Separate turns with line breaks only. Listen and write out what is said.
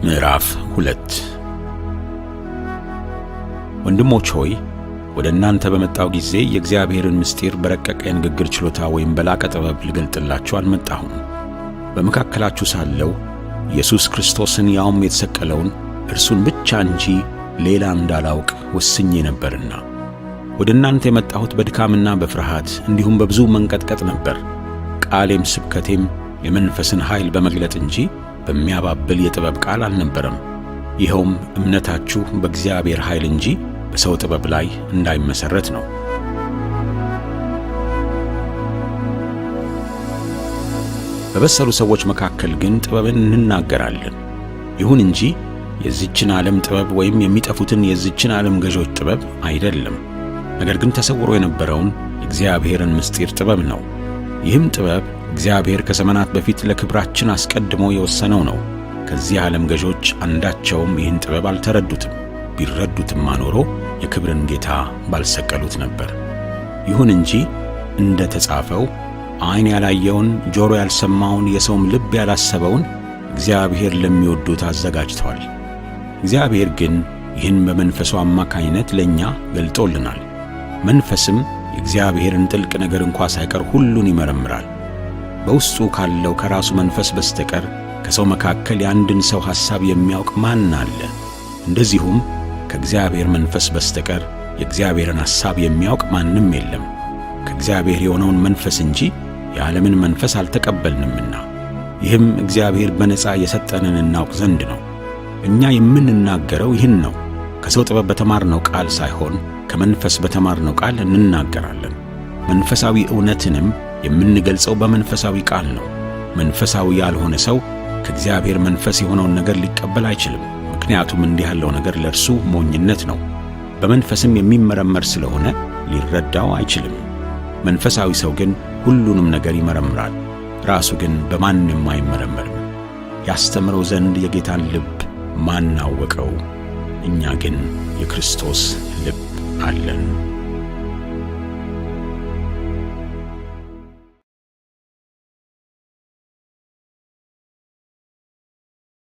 ምዕራፍ 2 ወንድሞች ሆይ ወደ እናንተ በመጣው ጊዜ የእግዚአብሔርን ምስጢር በረቀቀ የንግግር ችሎታ ወይም በላቀ ጥበብ ልገልጥላችሁ አልመጣሁም። በመካከላችሁ ሳለሁ ኢየሱስ ክርስቶስን ያውም የተሰቀለውን እርሱን ብቻ እንጂ ሌላ እንዳላውቅ ወስኜ ነበርና ወደ እናንተ የመጣሁት በድካምና በፍርሃት እንዲሁም በብዙ መንቀጥቀጥ ነበር። ቃሌም ስብከቴም የመንፈስን ኃይል በመግለጥ እንጂ በሚያባብል የጥበብ ቃል አልነበረም። ይኸውም እምነታችሁ በእግዚአብሔር ኃይል እንጂ በሰው ጥበብ ላይ እንዳይመሰረት ነው። በበሰሉ ሰዎች መካከል ግን ጥበብን እንናገራለን። ይሁን እንጂ የዚችን ዓለም ጥበብ ወይም የሚጠፉትን የዚችን ዓለም ገዦች ጥበብ አይደለም። ነገር ግን ተሰውሮ የነበረውን የእግዚአብሔርን ምስጢር ጥበብ ነው። ይህም ጥበብ እግዚአብሔር ከዘመናት በፊት ለክብራችን አስቀድሞ የወሰነው ነው። ከዚህ ዓለም ገዦች አንዳቸውም ይህን ጥበብ አልተረዱትም። ቢረዱትም ኖሮ የክብርን ጌታ ባልሰቀሉት ነበር። ይሁን እንጂ እንደ ተጻፈው ዓይን ያላየውን ጆሮ ያልሰማውን የሰውም ልብ ያላሰበውን እግዚአብሔር ለሚወዱት አዘጋጅቷል። እግዚአብሔር ግን ይህን በመንፈሱ አማካኝነት ለእኛ ገልጦልናል። መንፈስም የእግዚአብሔርን ጥልቅ ነገር እንኳ ሳይቀር ሁሉን ይመረምራል። በውስጡ ካለው ከራሱ መንፈስ በስተቀር ከሰው መካከል የአንድን ሰው ሐሳብ የሚያውቅ ማን አለ? እንደዚሁም ከእግዚአብሔር መንፈስ በስተቀር የእግዚአብሔርን ሐሳብ የሚያውቅ ማንም የለም። ከእግዚአብሔር የሆነውን መንፈስ እንጂ የዓለምን መንፈስ አልተቀበልንምና፣ ይህም እግዚአብሔር በነጻ የሰጠንን እናውቅ ዘንድ ነው። እኛ የምንናገረው ይህን ነው፣ ከሰው ጥበብ በተማርነው ቃል ሳይሆን ከመንፈስ በተማርነው ቃል እንናገራለን። መንፈሳዊ እውነትንም የምንገልጸው በመንፈሳዊ ቃል ነው። መንፈሳዊ ያልሆነ ሰው ከእግዚአብሔር መንፈስ የሆነውን ነገር ሊቀበል አይችልም፣ ምክንያቱም እንዲህ ያለው ነገር ለእርሱ ሞኝነት ነው። በመንፈስም የሚመረመር ስለሆነ ሊረዳው አይችልም። መንፈሳዊ ሰው ግን ሁሉንም ነገር ይመረምራል፣ ራሱ ግን በማንም አይመረመርም። ያስተምረው ዘንድ የጌታን ልብ ማን አወቀው? እኛ ግን የክርስቶስ ልብ አለን።